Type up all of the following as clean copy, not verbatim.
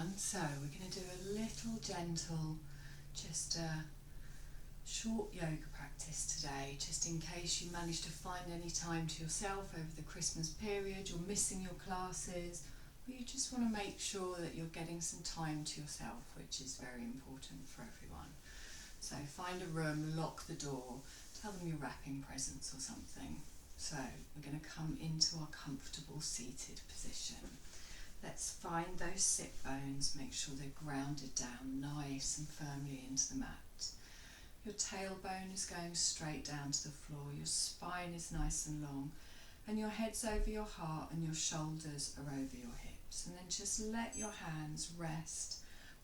everyone. So we're going to do a little gentle, just a short yoga practice today, just in case you manage to find any time to yourself over the Christmas period, you're missing your classes, or you just want to make sure that you're getting some time to yourself, which is very important for everyone. So find a room, lock the door, tell them you're wrapping presents or something. So we're going to come into our comfortable seated position. Let's find those sit bones, make sure they're grounded down nice and firmly into the mat. Your tailbone is going straight down to the floor, your spine is nice and long, and your head's over your heart and your shoulders are over your hips. And then just let your hands rest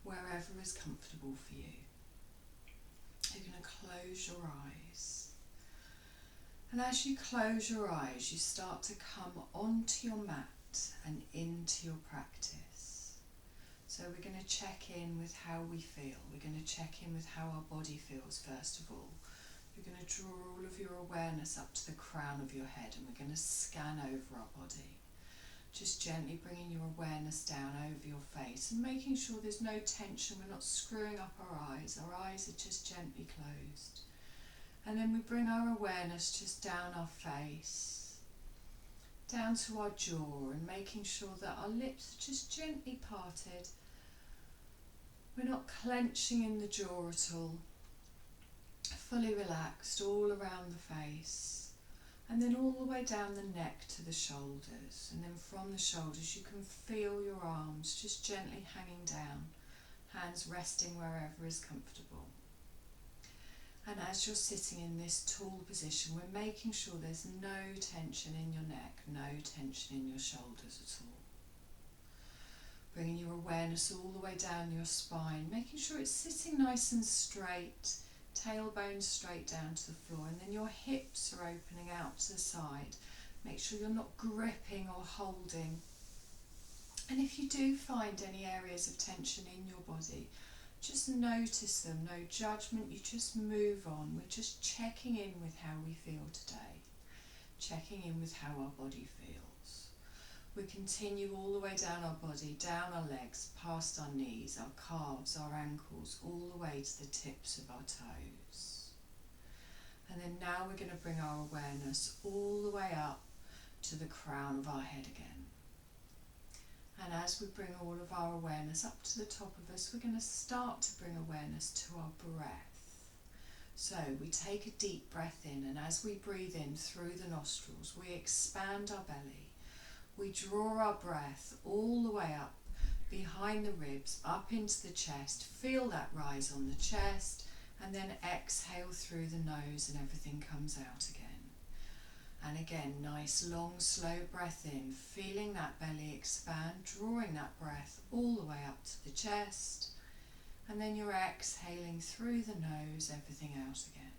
wherever is comfortable for you. You're going to close your eyes. And as you close your eyes, you start to come onto your mat and into your practice. So we're going to check in with how we feel. We're going to check in with how our body feels first of all. We're going to draw all of your awareness up to the crown of your head and we're going to scan over our body. Just gently bringing your awareness down over your face and making sure there's no tension. We're not screwing up our eyes. Our eyes are just gently closed. And then we bring our awareness just down our face, down to our jaw, and making sure that our lips are just gently parted. We're not clenching in the jaw at all. Fully relaxed all around the face. And then all the way down the neck to the shoulders. And then from the shoulders you can feel your arms just gently hanging down, hands resting wherever is comfortable. And as you're sitting in this tall position, we're making sure there's no tension in your neck, no tension in your shoulders at all. Bringing your awareness all the way down your spine, making sure it's sitting nice and straight, tailbone straight down to the floor, and then your hips are opening out to the side. Make sure you're not gripping or holding. And if you do find any areas of tension in your body, just notice them, no judgment, you just move on. We're just checking in with how we feel today, checking in with how our body feels. We continue all the way down our body, down our legs, past our knees, our calves, our ankles, all the way to the tips of our toes. And then now we're going to bring our awareness all the way up to the crown of our head again. And as we bring all of our awareness up to the top of us, we're going to start to bring awareness to our breath. So we take a deep breath in, and as we breathe in through the nostrils, we expand our belly. We draw our breath all the way up behind the ribs, up into the chest. Feel that rise on the chest, and then exhale through the nose and everything comes out again. And again, nice long slow breath in, feeling that belly expand, drawing that breath all the way up to the chest, and then you're exhaling through the nose, everything out again.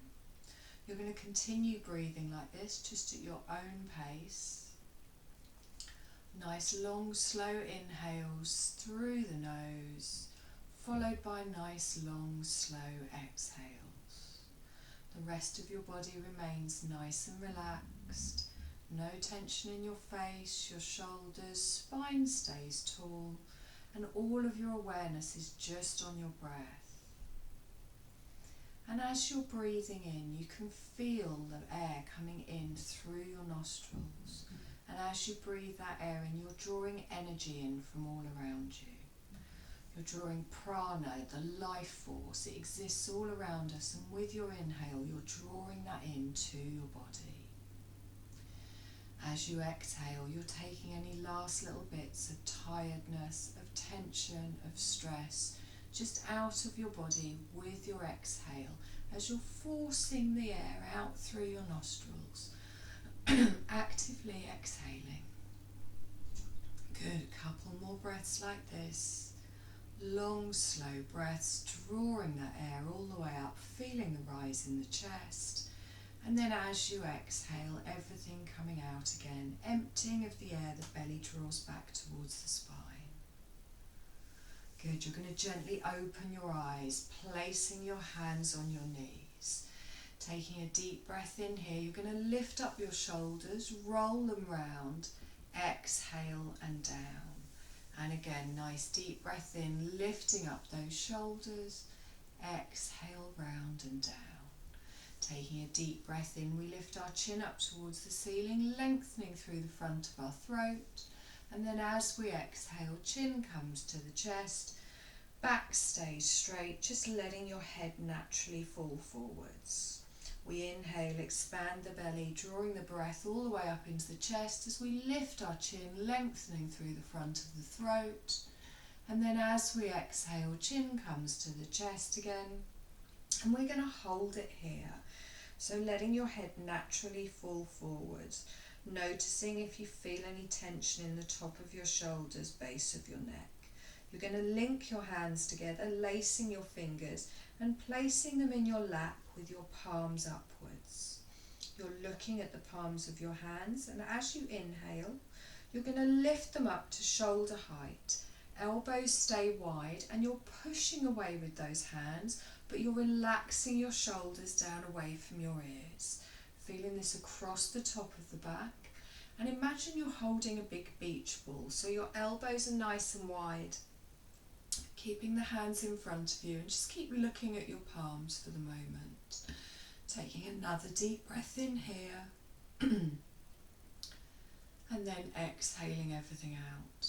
You're going to continue breathing like this, just at your own pace. Nice long slow inhales through the nose, followed by nice long slow exhales. The rest of your body remains nice and relaxed, no tension in your face, your shoulders, spine stays tall, and all of your awareness is just on your breath. And as you're breathing in, you can feel the air coming in through your nostrils, and as you breathe that air in, you're drawing energy in from all around you. You're drawing prana, the life force. It exists all around us, and with your inhale, you're drawing that into your body. As you exhale, you're taking any last little bits of tiredness, of tension, of stress, just out of your body with your exhale, as you're forcing the air out through your nostrils, actively exhaling. Good, couple more breaths like this. Long, slow breaths, drawing that air all the way up, feeling the rise in the chest. And then as you exhale, everything coming out again, emptying of the air, the belly draws back towards the spine. Good, you're going to gently open your eyes, placing your hands on your knees. Taking a deep breath in here, you're going to lift up your shoulders, roll them round, exhale and down. And again, nice deep breath in, lifting up those shoulders. Exhale, round and down. Taking a deep breath in, we lift our chin up towards the ceiling, lengthening through the front of our throat. And then as we exhale, chin comes to the chest, back stays straight, just letting your head naturally fall forwards. We inhale, expand the belly, drawing the breath all the way up into the chest as we lift our chin, lengthening through the front of the throat. And then as we exhale, chin comes to the chest again. And we're going to hold it here. So letting your head naturally fall forwards, noticing if you feel any tension in the top of your shoulders, base of your neck. You're going to link your hands together, lacing your fingers and placing them in your lap with your palms upwards. You're looking at the palms of your hands, and as you inhale, you're going to lift them up to shoulder height. Elbows stay wide and you're pushing away with those hands, but you're relaxing your shoulders down away from your ears. Feeling this across the top of the back. And imagine you're holding a big beach ball, so your elbows are nice and wide. Keeping the hands in front of you, and just keep looking at your palms for the moment. Taking another deep breath in here. And then exhaling everything out.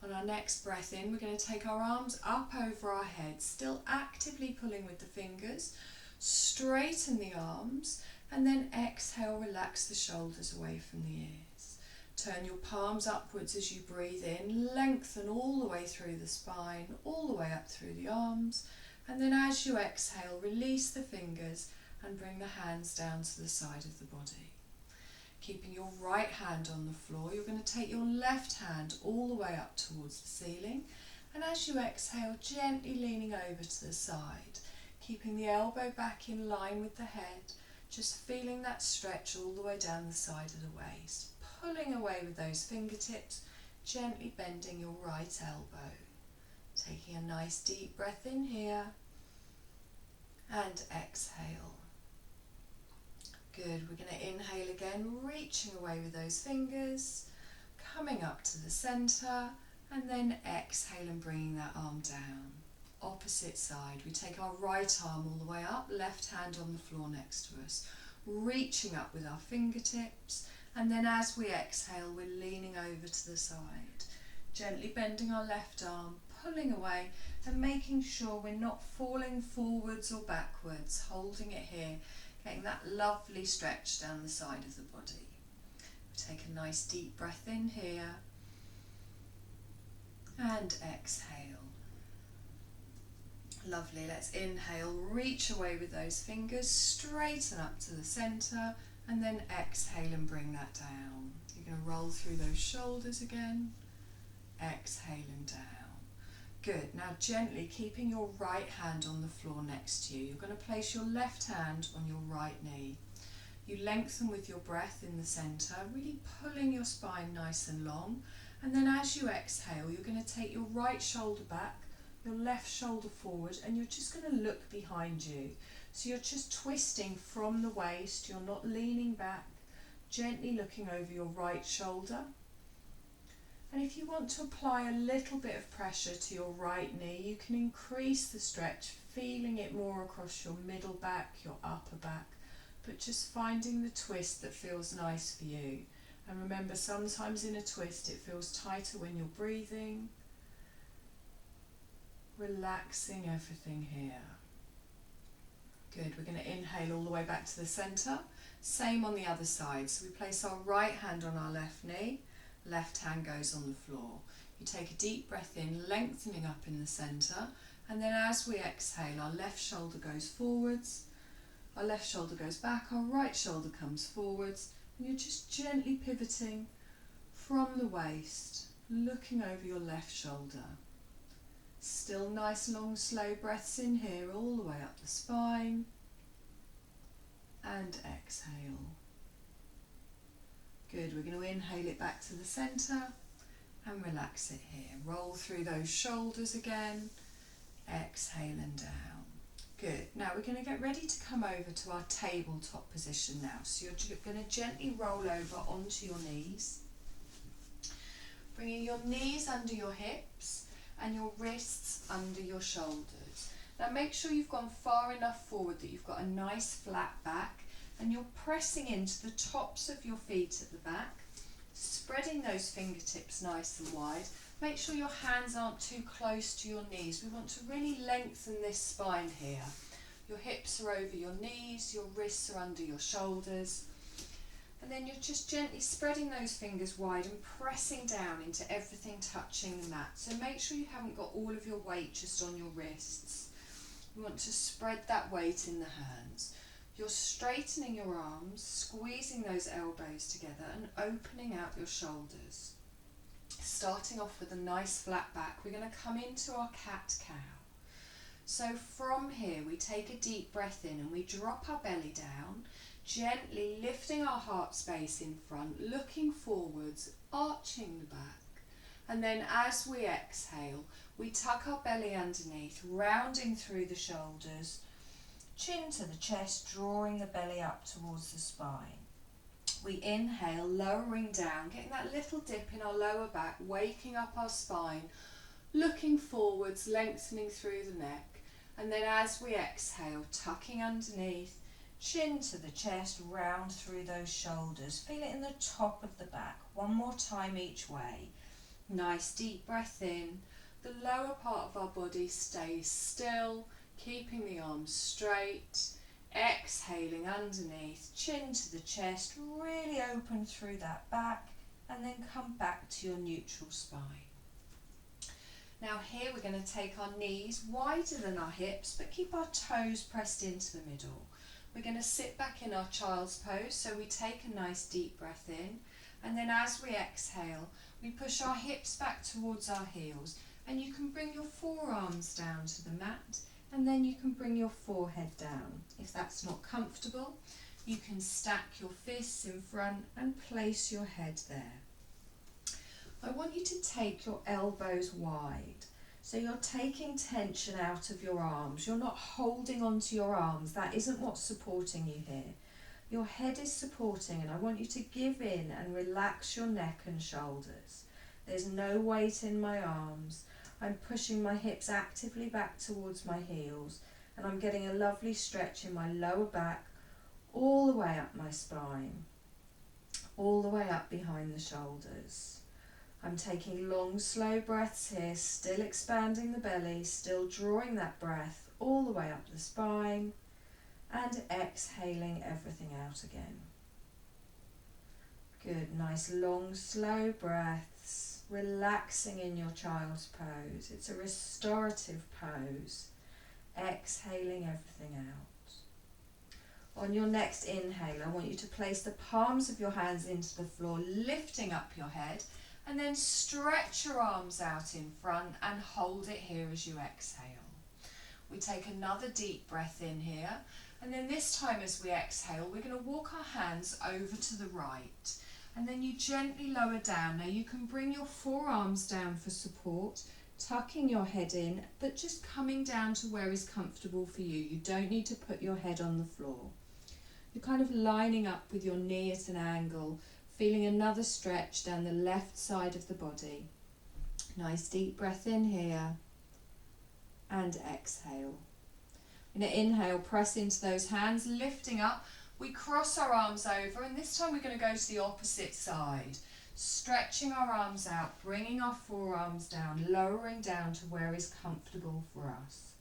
On our next breath in, we're going to take our arms up over our head, still actively pulling with the fingers. Straighten the arms, and then exhale, relax the shoulders away from the ears. Turn your palms upwards as you breathe in, lengthen all the way through the spine, all the way up through the arms, and then as you exhale, release the fingers and bring the hands down to the side of the body. Keeping your right hand on the floor, you're going to take your left hand all the way up towards the ceiling, and as you exhale, gently leaning over to the side, keeping the elbow back in line with the head, just feeling that stretch all the way down the side of the waist, pulling away with those fingertips, gently bending your right elbow. Taking a nice deep breath in here, and exhale. Good, we're going to inhale again, reaching away with those fingers, coming up to the centre, and then exhale and bringing that arm down. Opposite side, we take our right arm all the way up, left hand on the floor next to us, reaching up with our fingertips, and then as we exhale, we're leaning over to the side, gently bending our left arm, pulling away and making sure we're not falling forwards or backwards, holding it here, getting that lovely stretch down the side of the body. We take a nice deep breath in here and exhale. Lovely, let's inhale, reach away with those fingers, straighten up to the centre, and then exhale and bring that down. You're going to roll through those shoulders again, exhale and down. Good, now gently keeping your right hand on the floor next to you, you're going to place your left hand on your right knee. You lengthen with your breath in the centre, really pulling your spine nice and long, and then as you exhale, you're going to take your right shoulder back, your left shoulder forward, and you're just going to look behind you. So you're just twisting from the waist, you're not leaning back, gently looking over your right shoulder. And if you want to apply a little bit of pressure to your right knee, you can increase the stretch, feeling it more across your middle back, your upper back, but just finding the twist that feels nice for you. And remember, sometimes in a twist it feels tighter when you're breathing. Relaxing everything here. Good, we're going to inhale all the way back to the centre. Same on the other side. So we place our right hand on our left knee, left hand goes on the floor. You take a deep breath in, lengthening up in the centre, and then as we exhale, our left shoulder goes forwards, our left shoulder goes back, our right shoulder comes forwards, and you're just gently pivoting from the waist, looking over your left shoulder. Still nice long slow breaths in here all the way up the spine, and exhale. Good, we're going to inhale it back to the centre and relax it here. Roll through those shoulders again, exhale and down. Good, now we're going to get ready to come over to our tabletop position now. So you're going to gently roll over onto your knees. Bringing your knees under your hips and your wrists under your shoulders. Now make sure you've gone far enough forward that you've got a nice flat back, and you're pressing into the tops of your feet at the back, spreading those fingertips nice and wide. Make sure your hands aren't too close to your knees. We want to really lengthen this spine here. Your hips are over your knees, your wrists are under your shoulders. And then you're just gently spreading those fingers wide and pressing down into everything touching the mat. So make sure you haven't got all of your weight just on your wrists. You want to spread that weight in the hands. You're straightening your arms, squeezing those elbows together and opening out your shoulders. Starting off with a nice flat back, we're going to come into our cat-cow. So from here we take a deep breath in and we drop our belly down, gently lifting our heart space in front, looking forwards, arching the back. And then as we exhale, we tuck our belly underneath, rounding through the shoulders, chin to the chest, drawing the belly up towards the spine. We inhale, lowering down, getting that little dip in our lower back, waking up our spine, looking forwards, lengthening through the neck. And then as we exhale, tucking underneath, chin to the chest, round through those shoulders. Feel it in the top of the back. One more time each way. Nice deep breath in. The lower part of our body stays still, keeping the arms straight. Exhaling underneath, chin to the chest, really open through that back, and then come back to your neutral spine. Now here we're going to take our knees wider than our hips, but keep our toes pressed into the middle. We're going to sit back in our child's pose, so we take a nice deep breath in, and then as we exhale, we push our hips back towards our heels, and you can bring your forearms down to the mat, and then you can bring your forehead down. If that's not comfortable, you can stack your fists in front and place your head there. I want you to take your elbows wide. So you're taking tension out of your arms. You're not holding onto your arms. That isn't what's supporting you here. Your head is supporting, and I want you to give in and relax your neck and shoulders. There's no weight in my arms. I'm pushing my hips actively back towards my heels, and I'm getting a lovely stretch in my lower back, all the way up my spine, all the way up behind the shoulders. I'm taking long, slow breaths here, still expanding the belly, still drawing that breath all the way up the spine, and exhaling everything out again. Good, nice, long, slow breaths. Relaxing in your child's pose. It's a restorative pose. Exhaling everything out. On your next inhale, I want you to place the palms of your hands into the floor, lifting up your head, and then stretch your arms out in front and hold it here as you exhale. We take another deep breath in here, and then this time as we exhale, we're going to walk our hands over to the right. And then you gently lower down. Now you can bring your forearms down for support, tucking your head in, but just coming down to where is comfortable for you. You don't need to put your head on the floor. You're kind of lining up with your knee at an angle, feeling another stretch down the left side of the body. Nice deep breath in here, and exhale. I'm going to inhale, press into those hands, lifting up. We cross our arms over, and this time we're going to go to the opposite side. Stretching our arms out, bringing our forearms down, lowering down to where is comfortable for us.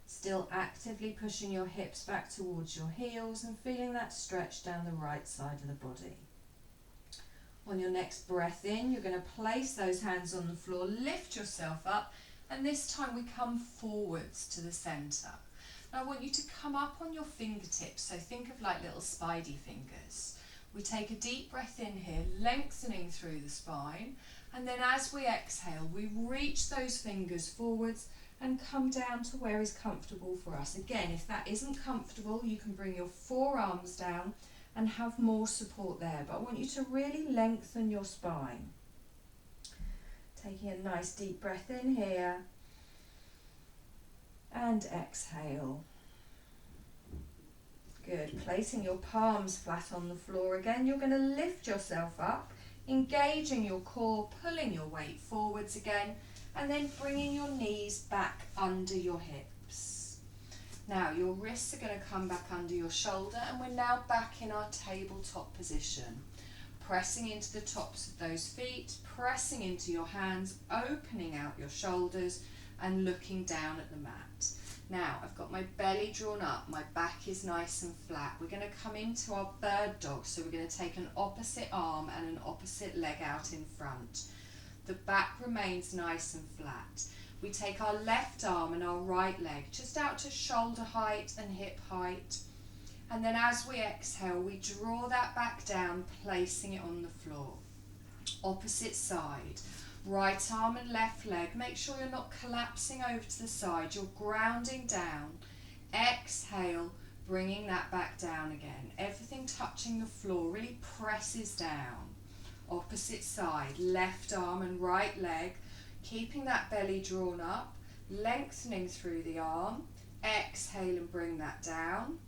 Still actively pushing your hips back towards your heels and feeling that stretch down the right side of the body. On your next breath in, you're going to place those hands on the floor, lift yourself up, and this time we come forwards to the centre. Now I want you to come up on your fingertips, so think of like little spidey fingers. We take a deep breath in here, lengthening through the spine, and then as we exhale, we reach those fingers forwards and come down to where is comfortable for us. Again, if that isn't comfortable, you can bring your forearms down and have more support there, but I want you to really lengthen your spine. Taking a nice deep breath in here, and exhale. Good. Placing your palms flat on the floor again. You're going to lift yourself up, engaging your core, pulling your weight forwards again, and then bringing your knees back under your hips. Now your wrists are going to come back under your shoulder, and we're now back in our tabletop position. Pressing into the tops of those feet, pressing into your hands, opening out your shoulders and looking down at the mat. Now I've got my belly drawn up, my back is nice and flat. We're going to come into our bird dog, so we're going to take an opposite arm and an opposite leg out in front. The back remains nice and flat. We take our left arm and our right leg just out to shoulder height and hip height. And then as we exhale, we draw that back down, placing it on the floor. Opposite side. Right arm and left leg. Make sure you're not collapsing over to the side. You're grounding down. Exhale, bringing that back down again. Everything touching the floor really presses down. Opposite side. Left arm and right leg. Keeping that belly drawn up. Lengthening through the arm. Exhale and bring that down.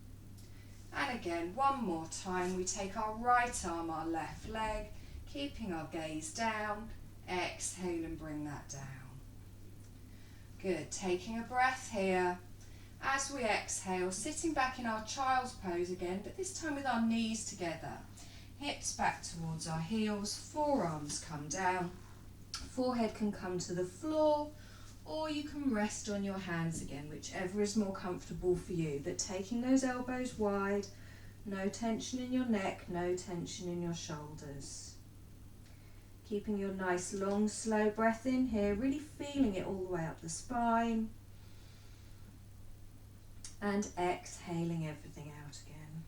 And again, one more time. We take our right arm, our left leg. Keeping our gaze down. Exhale and bring that down. Good. Taking a breath here. As we exhale, sitting back in our child's pose again, but this time with our knees together. Hips back towards our heels, forearms come down. Forehead can come to the floor, or you can rest on your hands again, whichever is more comfortable for you. But taking those elbows wide, no tension in your neck, no tension in your shoulders. Keeping your nice long slow breath in here, really feeling it all the way up the spine. And exhaling everything out again.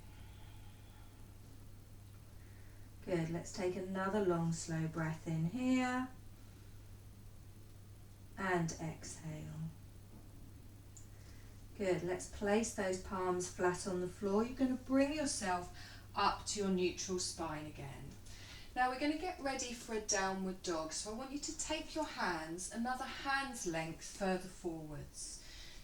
Good, let's take another long slow breath in here. And exhale. Good, let's place those palms flat on the floor. You're going to bring yourself up to your neutral spine again. Now we're going to get ready for a downward dog, so I want you to take your hands another hand's length further forwards.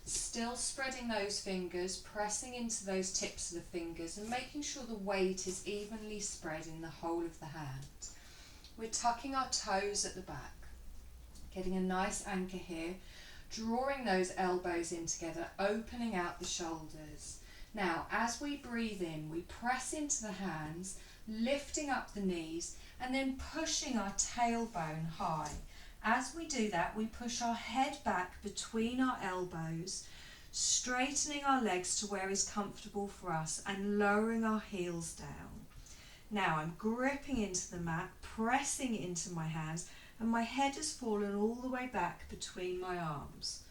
Still spreading those fingers, pressing into those tips of the fingers and making sure the weight is evenly spread in the whole of the hand. We're tucking our toes at the back, getting a nice anchor here, drawing those elbows in together, opening out the shoulders. Now as we breathe in, we press into the hands, lifting up the knees and then pushing our tailbone high. As we do that, we push our head back between our elbows, straightening our legs to where is comfortable for us and lowering our heels down. Now I'm gripping into the mat, pressing into my hands, and my head has fallen all the way back between my arms.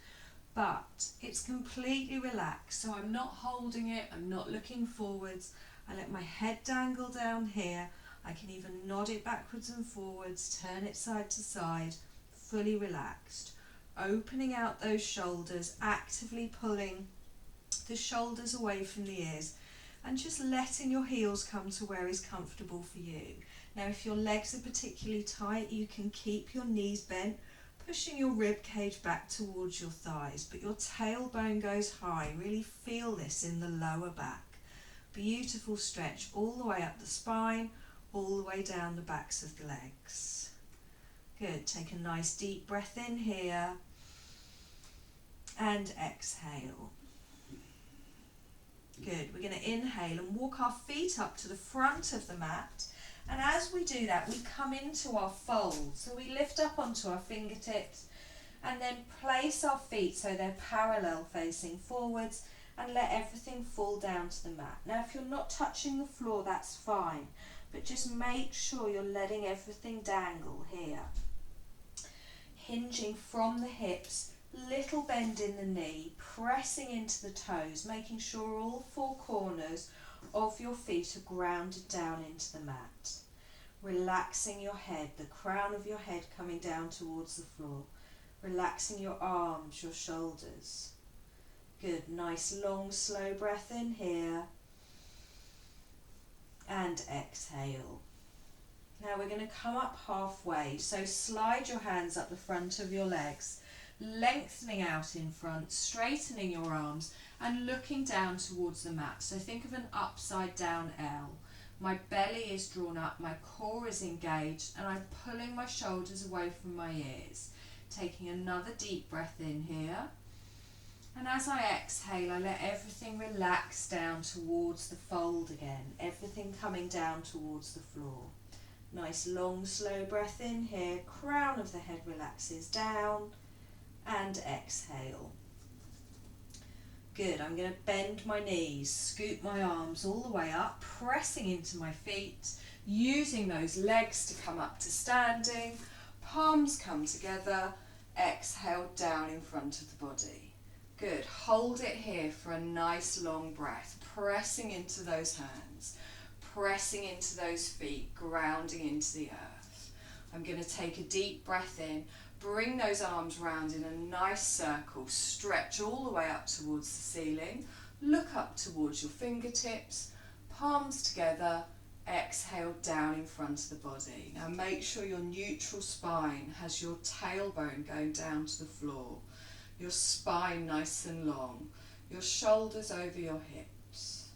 But it's completely relaxed, so I'm not holding it, I'm not looking forwards. I let my head dangle down here. I can even nod it backwards and forwards, turn it side to side, fully relaxed. Opening out those shoulders, actively pulling the shoulders away from the ears and just letting your heels come to where is comfortable for you. Now if your legs are particularly tight, you can keep your knees bent, pushing your rib cage back towards your thighs, but your tailbone goes high. Really feel this in the lower back. Beautiful stretch all the way up the spine, all the way down the backs of the legs. Good, take a nice deep breath in here and exhale. Good, we're going to inhale and walk our feet up to the front of the mat, and as we do that we come into our fold. So we lift up onto our fingertips and then place our feet so they're parallel facing forwards and let everything fall down to the mat. Now if you're not touching the floor, that's fine, but just make sure you're letting everything dangle here. Hinging from the hips, little bend in the knee, pressing into the toes, making sure all four corners of your feet are grounded down into the mat. Relaxing your head, the crown of your head coming down towards the floor. Relaxing your arms, your shoulders. Good, nice long slow breath in here and exhale. Now we're going to come up halfway, so slide your hands up the front of your legs, lengthening out in front, straightening your arms and looking down towards the mat. So think of an upside down L. My belly is drawn up, my core is engaged, and I'm pulling my shoulders away from my ears. Taking another deep breath in here. And as I exhale, I let everything relax down towards the fold again. Everything coming down towards the floor. Nice long slow breath in here. Crown of the head relaxes down. And exhale. Good, I'm going to bend my knees, scoop my arms all the way up, pressing into my feet, using those legs to come up to standing, palms come together, exhale down in front of the body. Good, hold it here for a nice long breath, pressing into those hands, pressing into those feet, grounding into the earth. I'm going to take a deep breath in. Bring those arms round in a nice circle, stretch all the way up towards the ceiling, look up towards your fingertips, palms together, exhale down in front of the body. Now make sure your neutral spine has your tailbone going down to the floor, your spine nice and long, your shoulders over your hips.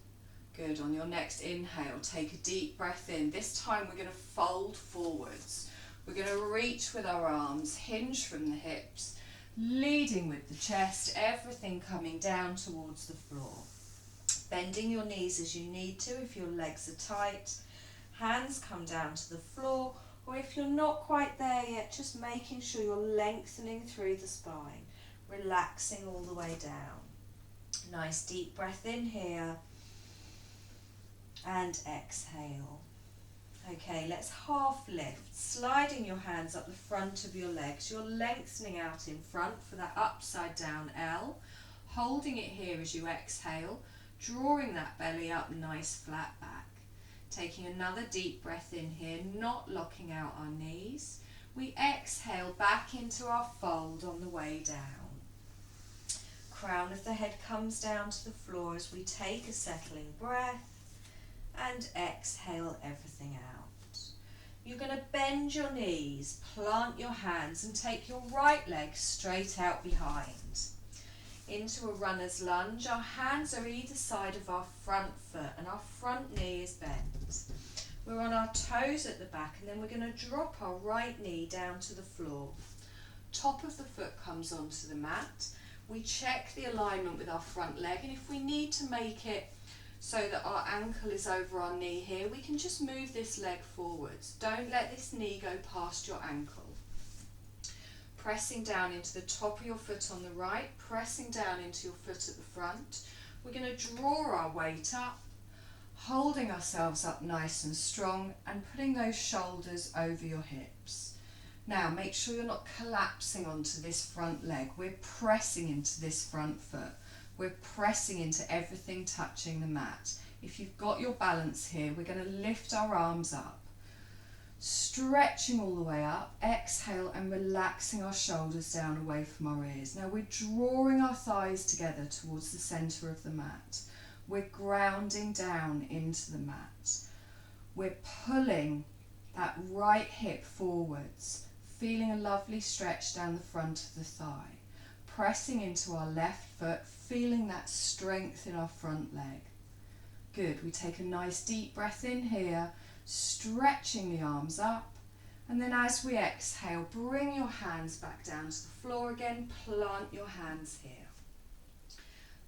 Good, on your next inhale, take a deep breath in. This time we're going to fold forwards. We're going to reach with our arms, hinge from the hips, leading with the chest, everything coming down towards the floor. Bending your knees as you need to if your legs are tight. Hands come down to the floor, or if you're not quite there yet, just making sure you're lengthening through the spine, relaxing all the way down. Nice deep breath in here, and exhale. Okay, let's half lift, sliding your hands up the front of your legs. You're lengthening out in front for that upside down L, holding it here as you exhale, drawing that belly up, nice flat back. Taking another deep breath in here, not locking out our knees. We exhale back into our fold on the way down. Crown of the head comes down to the floor as we take a settling breath and exhale everything out. You're going to bend your knees, plant your hands and take your right leg straight out behind. Into a runner's lunge. Our hands are either side of our front foot and our front knee is bent. We're on our toes at the back and then we're going to drop our right knee down to the floor. Top of the foot comes onto the mat. We check the alignment with our front leg, and if we need to make it so that our ankle is over our knee here, we can just move this leg forwards. Don't let this knee go past your ankle. Pressing down into the top of your foot on the right, pressing down into your foot at the front. We're going to draw our weight up, holding ourselves up nice and strong and putting those shoulders over your hips. Now make sure you're not collapsing onto this front leg. We're pressing into this front foot. We're pressing into everything touching the mat. If you've got your balance here, we're going to lift our arms up, stretching all the way up, exhale and relaxing our shoulders down away from our ears. Now we're drawing our thighs together towards the centre of the mat. We're grounding down into the mat. We're pulling that right hip forwards, feeling a lovely stretch down the front of the thigh. Pressing into our left foot, feeling that strength in our front leg. Good, we take a nice deep breath in here, stretching the arms up, and then as we exhale, bring your hands back down to the floor again, plant your hands here.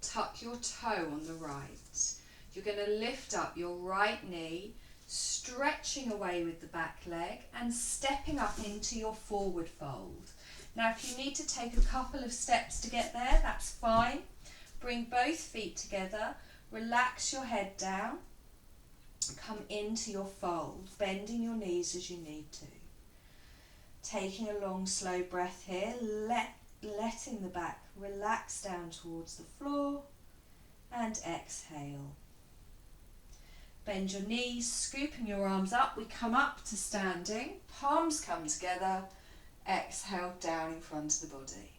Tuck your toe on the right. You're going to lift up your right knee, stretching away with the back leg and stepping up into your forward fold. Now if you need to take a couple of steps to get there, that's fine. Bring both feet together, relax your head down, come into your fold, bending your knees as you need to. Taking a long slow breath here, letting the back relax down towards the floor and exhale. Bend your knees, scooping your arms up, we come up to standing, palms come together, exhale down in front of the body.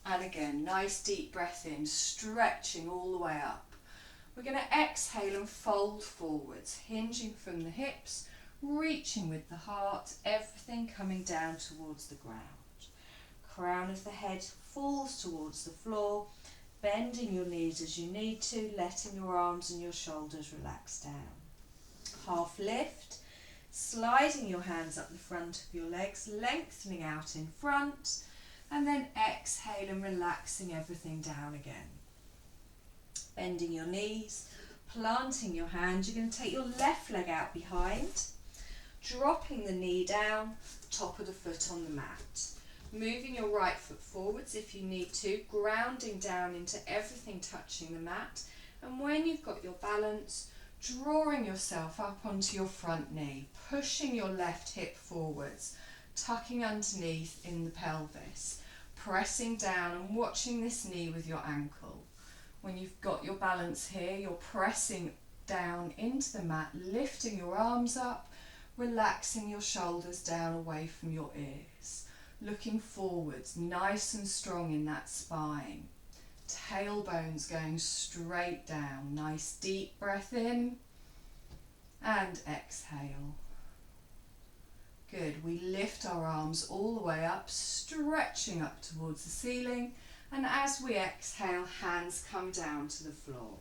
And again, nice deep breath in, stretching all the way up. We're going to exhale and fold forwards, hinging from the hips, reaching with the heart, everything coming down towards the ground. Crown of the head falls towards the floor, bending your knees as you need to, letting your arms and your shoulders relax down. half lift, sliding your hands up the front of your legs, lengthening out in front, and then exhale and relaxing everything down again. Bending your knees, planting your hand. You're going to take your left leg out behind, dropping the knee down, top of the foot on the mat. Moving your right foot forwards if you need to, grounding down into everything touching the mat. And when you've got your balance, drawing yourself up onto your front knee, pushing your left hip forwards, tucking underneath in the pelvis, pressing down and watching this knee with your ankle. When you've got your balance here, you're pressing down into the mat, lifting your arms up, relaxing your shoulders down away from your ears. Looking forwards, nice and strong in that spine. Tailbones going straight down. Nice deep breath in and exhale. Good. We lift our arms all the way up, stretching up towards the ceiling. And as we exhale, hands come down to the floor.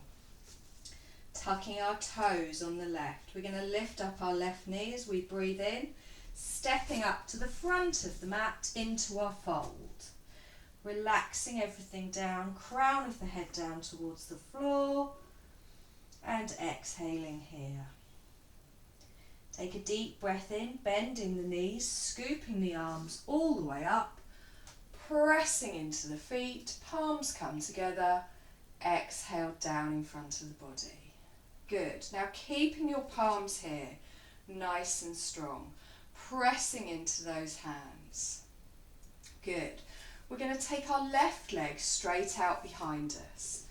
Tucking our toes on the left. We're going to lift up our left knee as we breathe in, stepping up to the front of the mat into our fold. Relaxing everything down, crown of the head down towards the floor, and exhaling here. Take a deep breath in, bending the knees, scooping the arms all the way up, pressing into the feet, palms come together, exhale down in front of the body. Good. Now keeping your palms here, nice and strong, pressing into those hands. Good. We're going to take our left leg straight out behind us,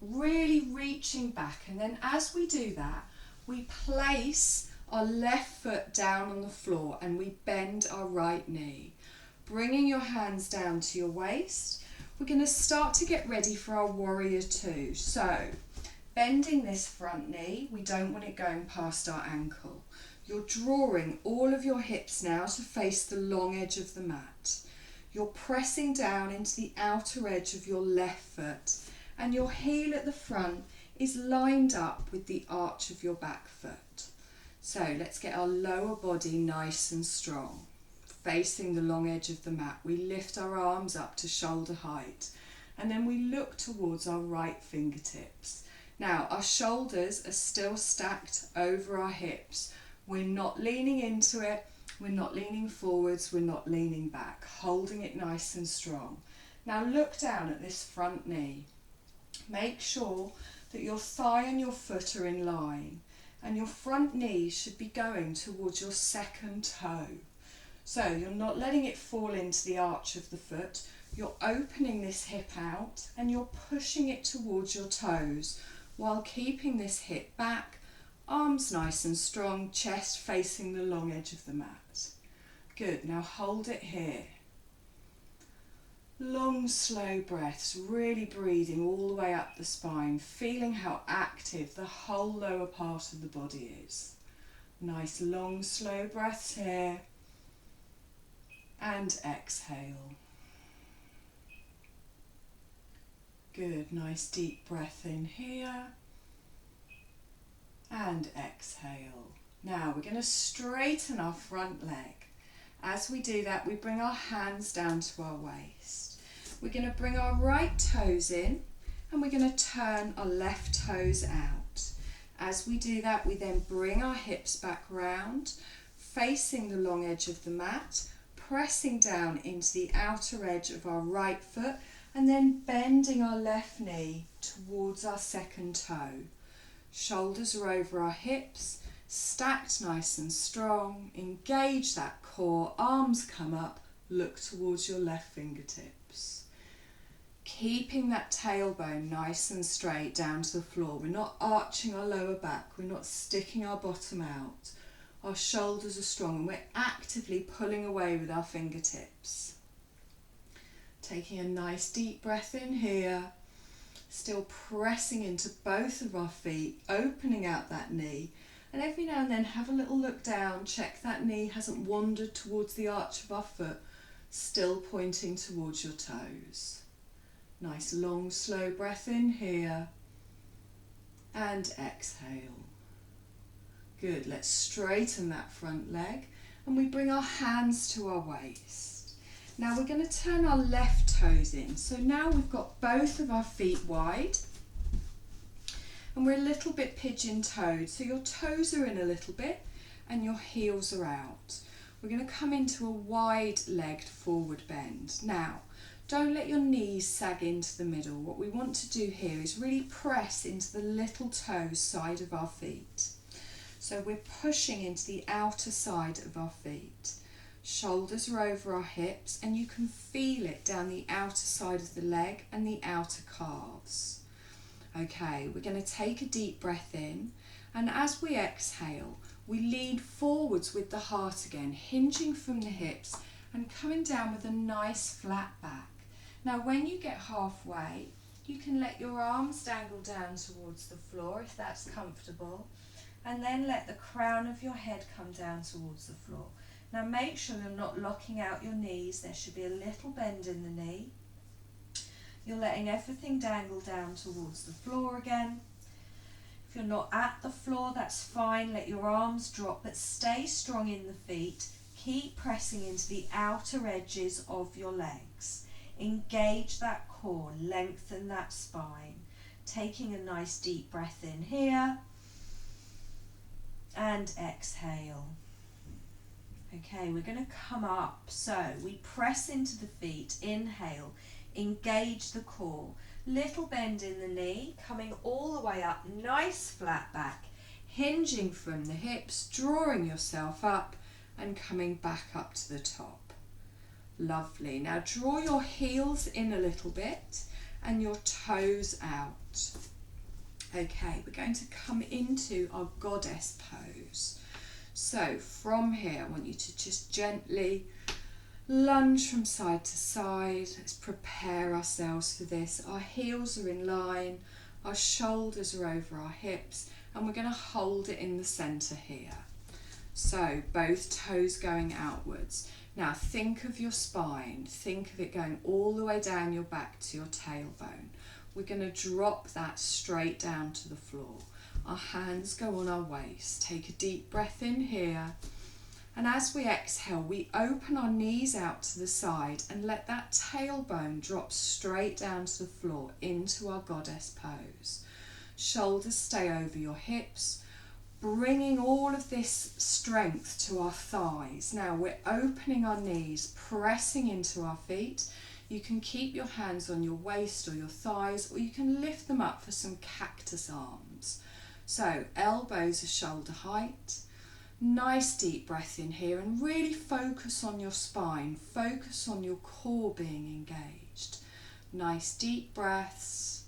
really reaching back, and then as we do that, we place our left foot down on the floor and we bend our right knee. Bringing your hands down to your waist, we're going to start to get ready for our warrior two. So, bending this front knee, we don't want it going past our ankle. You're drawing all of your hips now to face the long edge of the mat. You're pressing down into the outer edge of your left foot, and your heel at the front is lined up with the arch of your back foot. So let's get our lower body nice and strong. Facing the long edge of the mat, we lift our arms up to shoulder height, and then we look towards our right fingertips. Now our shoulders are still stacked over our hips. We're not leaning into it, we're not leaning forwards, we're not leaning back, holding it nice and strong. Now look down at this front knee. Make sure that your thigh and your foot are in line, and your front knee should be going towards your second toe. So you're not letting it fall into the arch of the foot, you're opening this hip out and you're pushing it towards your toes while keeping this hip back, arms nice and strong, chest facing the long edge of the mat. Good, now hold it here. Long, slow breaths, really breathing all the way up the spine, feeling how active the whole lower part of the body is. Nice, long, slow breaths here. And exhale. Good, nice deep breath in here. And exhale. Now we're going to straighten our front leg. As we do that, we bring our hands down to our waist. We're going to bring our right toes in and we're going to turn our left toes out. As we do that, we then bring our hips back round, facing the long edge of the mat, pressing down into the outer edge of our right foot and then bending our left knee towards our second toe. Shoulders are over our hips, stacked nice and strong, engage that core, arms come up, look towards your left fingertips. Keeping that tailbone nice and straight down to the floor. We're not arching our lower back, we're not sticking our bottom out. Our shoulders are strong and we're actively pulling away with our fingertips. Taking a nice deep breath in here. Still pressing into both of our feet, opening out that knee. And every now and then have a little look down, check that knee hasn't wandered towards the arch of our foot, still pointing towards your toes. Nice long slow breath in here and exhale. Good, let's straighten that front leg and we bring our hands to our waist. Now we're going to turn our left toes in. So now we've got both of our feet wide and we're a little bit pigeon-toed. So your toes are in a little bit and your heels are out. We're going to come into a wide-legged forward bend. Now, don't let your knees sag into the middle. What we want to do here is really press into the little toe side of our feet. So we're pushing into the outer side of our feet. Shoulders are over our hips and you can feel it down the outer side of the leg and the outer calves. Okay, we're going to take a deep breath in, and as we exhale, we lean forwards with the heart again, hinging from the hips and coming down with a nice flat back. Now when you get halfway, you can let your arms dangle down towards the floor if that's comfortable, and then let the crown of your head come down towards the floor. Now make sure you're not locking out your knees. There should be a little bend in the knee. You're letting everything dangle down towards the floor again. If you're not at the floor, that's fine. Let your arms drop, but stay strong in the feet. Keep pressing into the outer edges of your legs. Engage that core, lengthen that spine. Taking a nice deep breath in here and exhale. Okay, we're going to come up. So we press into the feet, inhale, engage the core. Little bend in the knee, coming all the way up, nice flat back, hinging from the hips, drawing yourself up and coming back up to the top. Lovely. Now draw your heels in a little bit and your toes out. Okay, we're going to come into our goddess pose. So from here, I want you to just gently lunge from side to side. Let's prepare ourselves for this. Our heels are in line, our shoulders are over our hips, and we're going to hold it in the centre here. So both toes going outwards. Now think of your spine, think of it going all the way down your back to your tailbone. We're going to drop that straight down to the floor. Our hands go on our waist. Take a deep breath in here. And as we exhale, we open our knees out to the side and let that tailbone drop straight down to the floor into our goddess pose. Shoulders stay over your hips, bringing all of this strength to our thighs. Now we're opening our knees, pressing into our feet. You can keep your hands on your waist or your thighs, or you can lift them up for some cactus arms. So elbows are shoulder height. Nice deep breath in here and really focus on your spine, focus on your core being engaged. Nice deep breaths.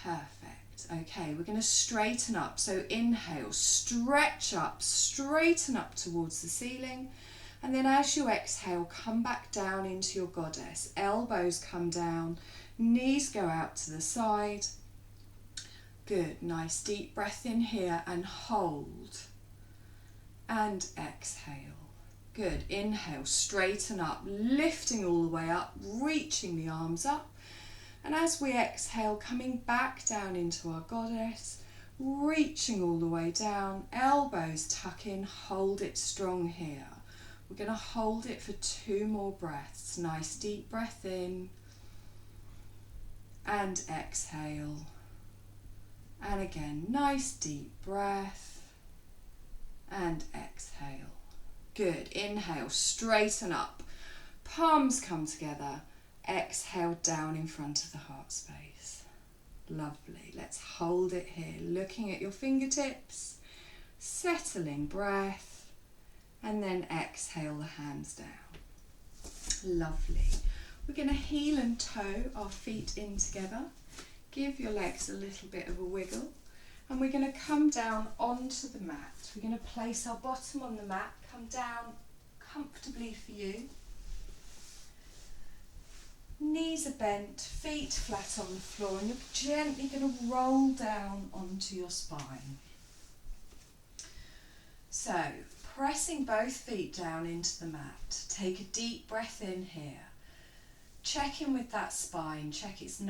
Perfect. Okay, we're going to straighten up. So inhale, stretch up, straighten up towards the ceiling. And then as you exhale, come back down into your goddess. Elbows come down, knees go out to the side. Good, nice deep breath in here and hold. And exhale. Good, inhale, straighten up, lifting all the way up, reaching the arms up. And as we exhale, coming back down into our goddess, reaching all the way down, elbows tuck in, hold it strong here. We're going to hold it for 2 more breaths. Nice deep breath in and exhale. And again, nice deep breath. And exhale. Good. Inhale, straighten up. Palms come together. Exhale down in front of the heart space. Lovely. Let's hold it here. Looking at your fingertips. Settling breath. And then exhale the hands down. Lovely. We're going to heel and toe our feet in together. Give your legs a little bit of a wiggle. And we're going to come down onto the mat. We're going to place our bottom on the mat, come down comfortably for you. Knees are bent, feet flat on the floor, and you're gently going to roll down onto your spine. So, pressing both feet down into the mat. Take a deep breath in here. Check in with that spine, check it's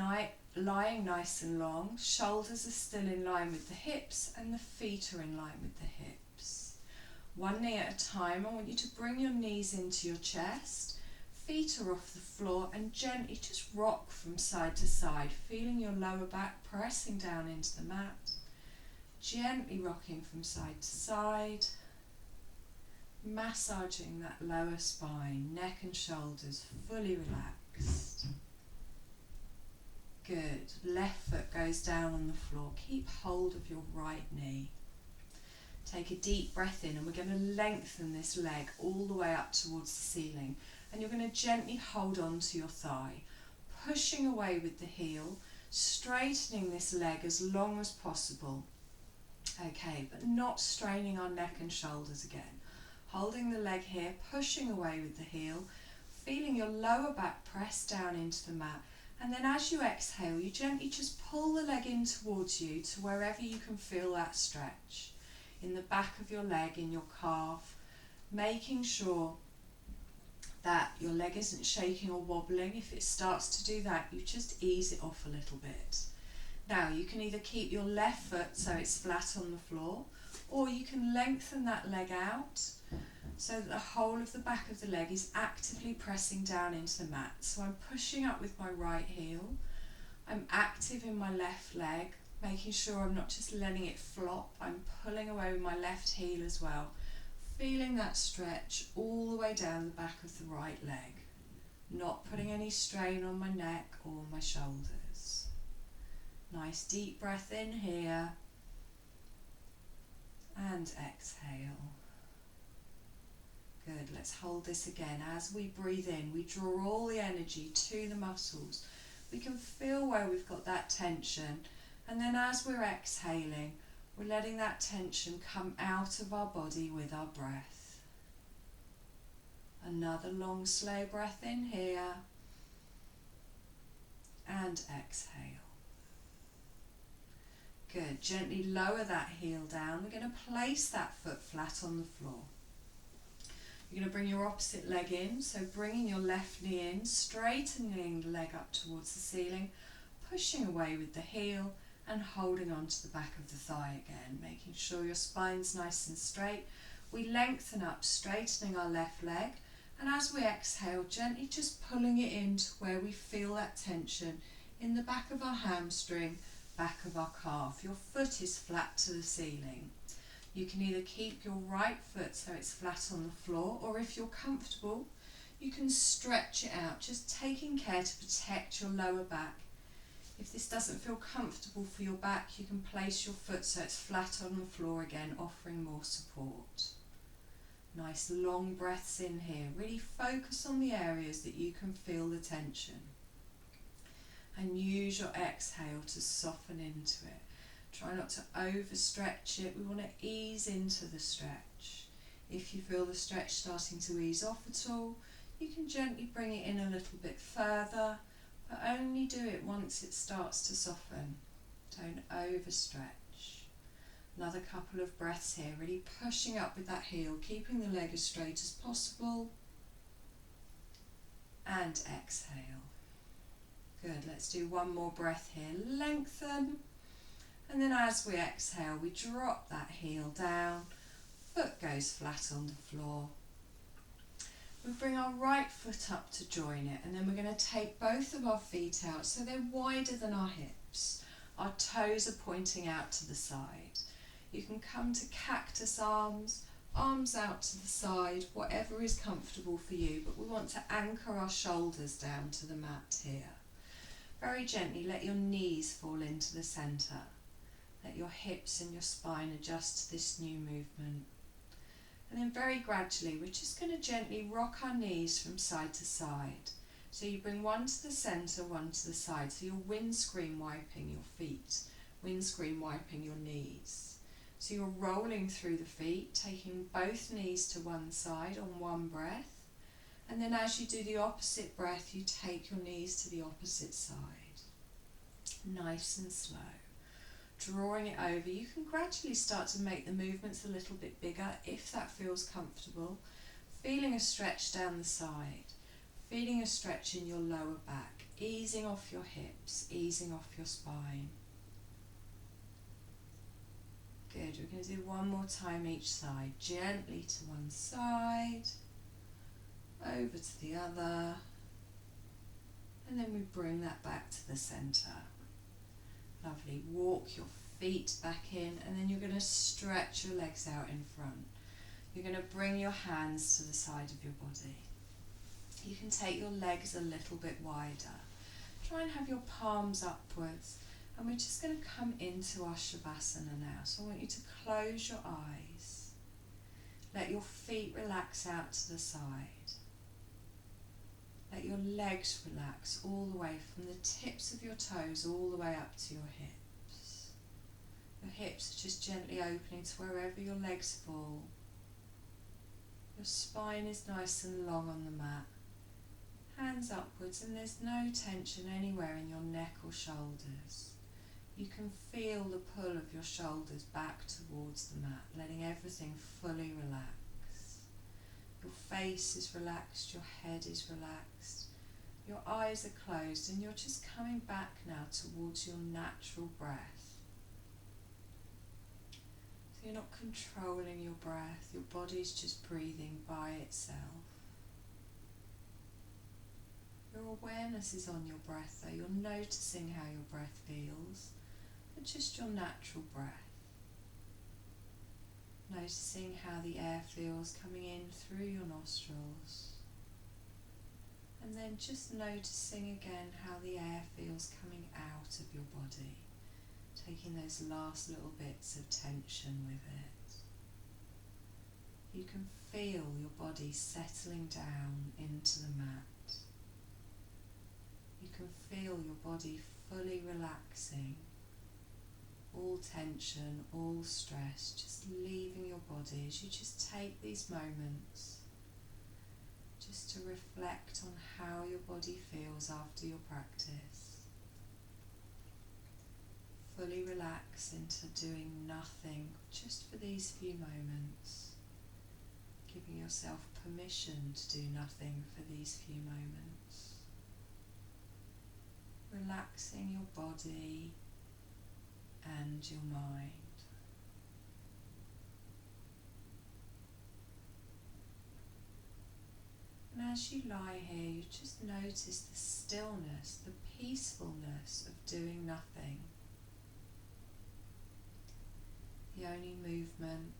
lying nice and long, shoulders are still in line with the hips and the feet are in line with the hips. One knee at a time, I want you to bring your knees into your chest, feet are off the floor, and gently just rock from side to side, feeling your lower back pressing down into the mat. Gently rocking from side to side, massaging that lower spine, neck and shoulders fully relaxed. Good. Left foot goes down on the floor. Keep hold of your right knee. Take a deep breath in, and we're going to lengthen this leg all the way up towards the ceiling. And you're going to gently hold on to your thigh, pushing away with the heel, straightening this leg as long as possible. Okay, but not straining our neck and shoulders again. Holding the leg here, pushing away with the heel, feeling your lower back press down into the mat. And then as you exhale, you gently just pull the leg in towards you to wherever you can feel that stretch. In the back of your leg, in your calf, making sure that your leg isn't shaking or wobbling. If it starts to do that, you just ease it off a little bit. Now you can either keep your left foot so it's flat on the floor, or you can lengthen that leg out so that the whole of the back of the leg is actively pressing down into the mat. So I'm pushing up with my right heel, I'm active in my left leg, making sure I'm not just letting it flop, I'm pulling away with my left heel as well, feeling that stretch all the way down the back of the right leg, not putting any strain on my neck or my shoulders. Nice deep breath in here and exhale. Good, let's hold this again. As we breathe in, we draw all the energy to the muscles. We can feel where we've got that tension, and then as we're exhaling, we're letting that tension come out of our body with our breath. Another long, slow breath in here, and exhale. Good, gently lower that heel down. We're going to place that foot flat on the floor. You're going to bring your opposite leg in, so bringing your left knee in, straightening the leg up towards the ceiling, pushing away with the heel and holding on to the back of the thigh again, making sure your spine's nice and straight. We lengthen up, straightening our left leg, and as we exhale, gently just pulling it into where we feel that tension in the back of our hamstring, back of our calf. Your foot is flat to the ceiling. You can either keep your right foot so it's flat on the floor, or if you're comfortable, you can stretch it out, just taking care to protect your lower back. If this doesn't feel comfortable for your back, you can place your foot so it's flat on the floor again, offering more support. Nice long breaths in here. Really focus on the areas that you can feel the tension. And use your exhale to soften into it. Try not to overstretch it. We want to ease into the stretch. If you feel the stretch starting to ease off at all, you can gently bring it in a little bit further, but only do it once it starts to soften. Don't overstretch. Another couple of breaths here, really pushing up with that heel, keeping the leg as straight as possible. And exhale. Good, let's do one more breath here. Lengthen. And then as we exhale, we drop that heel down, foot goes flat on the floor. We bring our right foot up to join it, and then we're going to take both of our feet out so they're wider than our hips. Our toes are pointing out to the side. You can come to cactus arms, arms out to the side, whatever is comfortable for you, but we want to anchor our shoulders down to the mat here. Very gently let your knees fall into the centre. Let your hips and your spine adjust to this new movement. And then very gradually, we're just going to gently rock our knees from side to side. So you bring one to the centre, one to the side. So you're windscreen wiping your feet, windscreen wiping your knees. So you're rolling through the feet, taking both knees to one side on one breath. And then as you do the opposite breath, you take your knees to the opposite side. Nice and slow. Drawing it over, you can gradually start to make the movements a little bit bigger if that feels comfortable. Feeling a stretch down the side, Feeling a stretch in your lower back, easing off your hips, easing off your spine. Good, we're going to do one more time each side. Gently to one side, over to the other, and then we bring that back to the centre. Lovely, walk your feet back in, and then you're going to stretch your legs out in front. You're going to bring your hands to the side of your body. You can take your legs a little bit wider. Try and have your palms upwards, and we're just going to come into our Shavasana now. So I want you to close your eyes. Let your feet relax out to the side. Let your legs relax all the way from the tips of your toes all the way up to your hips. Your hips are just gently opening to wherever your legs fall. Your spine is nice and long on the mat. Hands upwards, and there's no tension anywhere in your neck or shoulders. You can feel the pull of your shoulders back towards the mat, letting everything fully relax. Your face is relaxed, your head is relaxed, your eyes are closed, and you're just coming back now towards your natural breath. So you're not controlling your breath, your body's just breathing by itself. Your awareness is on your breath though, you're noticing how your breath feels, but just your natural breath. Noticing how the air feels coming in through your nostrils, and then just noticing again how the air feels coming out of your body, taking those last little bits of tension with it. You can feel your body settling down into the mat. You can feel your body fully relaxing, all tension, all stress, just leaving your body as you just take these moments just to reflect on how your body feels after your practice. Fully relax into doing nothing just for these few moments, giving yourself permission to do nothing for these few moments. Relaxing your body and your mind. And as you lie here, you just notice the stillness, the peacefulness of doing nothing. The only movement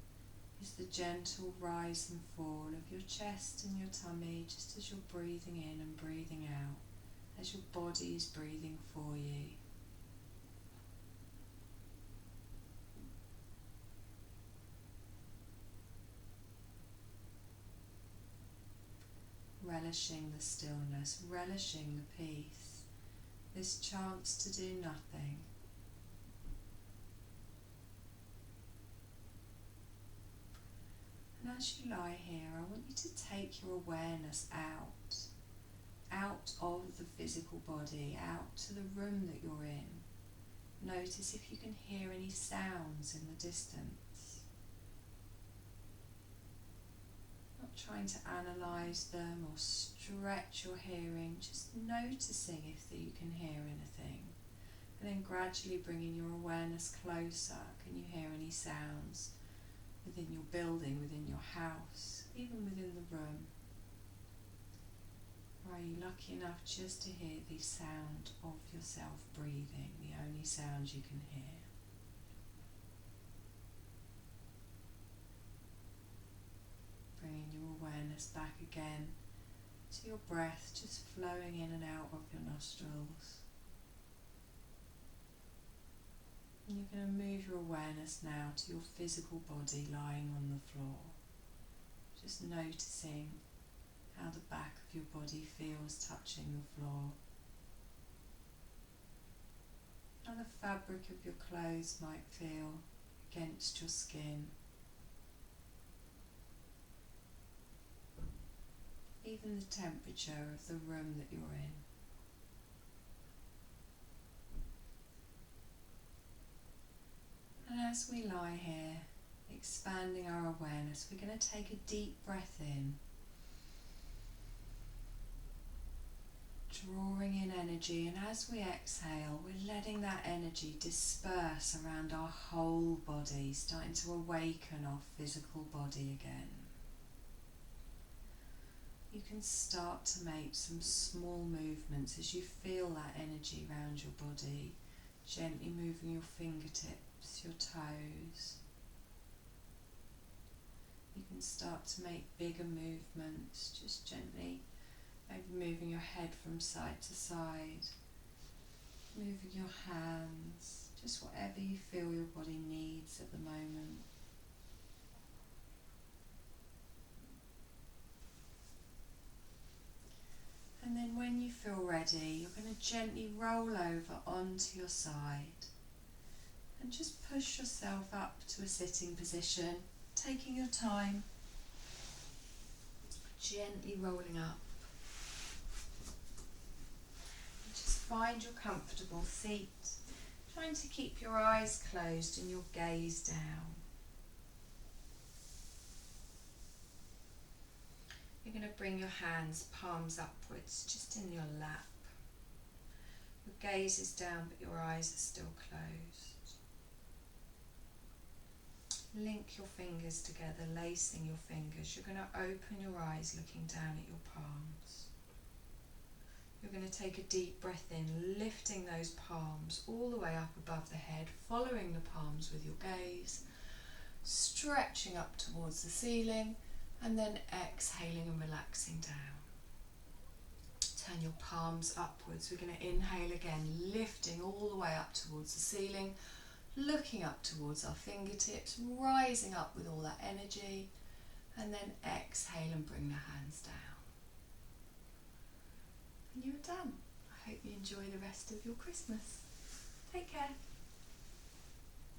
is the gentle rise and fall of your chest and your tummy, just as you're breathing in and breathing out, as your body is breathing for you. Relishing the stillness, relishing the peace, this chance to do nothing. And as you lie here, I want you to take your awareness out of the physical body, out to the room that you're in. Notice if you can hear any sounds in the distance. Not trying to analyse them or stretch your hearing, just noticing if you can hear anything. And then gradually bringing your awareness closer. Can you hear any sounds within your building, within your house, even within the room? Or are you lucky enough just to hear the sound of yourself breathing, the only sound you can hear? Bringing your awareness back again to your breath, just flowing in and out of your nostrils. And you're going to move your awareness now to your physical body lying on the floor. Just noticing how the back of your body feels touching the floor. How the fabric of your clothes might feel against your skin. Even the temperature of the room that you're in. And as we lie here, expanding our awareness, we're going to take a deep breath in. drawing in energy, and as we exhale, we're letting that energy disperse around our whole body, starting to awaken our physical body again. You can start to make some small movements as you feel that energy around your body, gently moving your fingertips, your toes. You can start to make bigger movements, just gently, maybe moving your head from side to side, moving your hands, just whatever you feel your body needs at the moment. And then when you feel ready, you're going to gently roll over onto your side and just push yourself up to a sitting position, taking your time, gently rolling up. Just find your comfortable seat, trying to keep your eyes closed and your gaze down. You're going to bring your hands palms upwards, just in your lap. Your gaze is down, but your eyes are still closed. Link your fingers together, lacing your fingers. You're going to open your eyes, looking down at your palms. You're going to take a deep breath in, lifting those palms all the way up above the head, following the palms with your gaze, stretching up towards the ceiling, and then exhaling and relaxing down. Turn your palms upwards. We're going to inhale again, lifting all the way up towards the ceiling, looking up towards our fingertips, rising up with all that energy, and then exhale and bring the hands down. And you're done. I hope you enjoy the rest of your Christmas. Take care.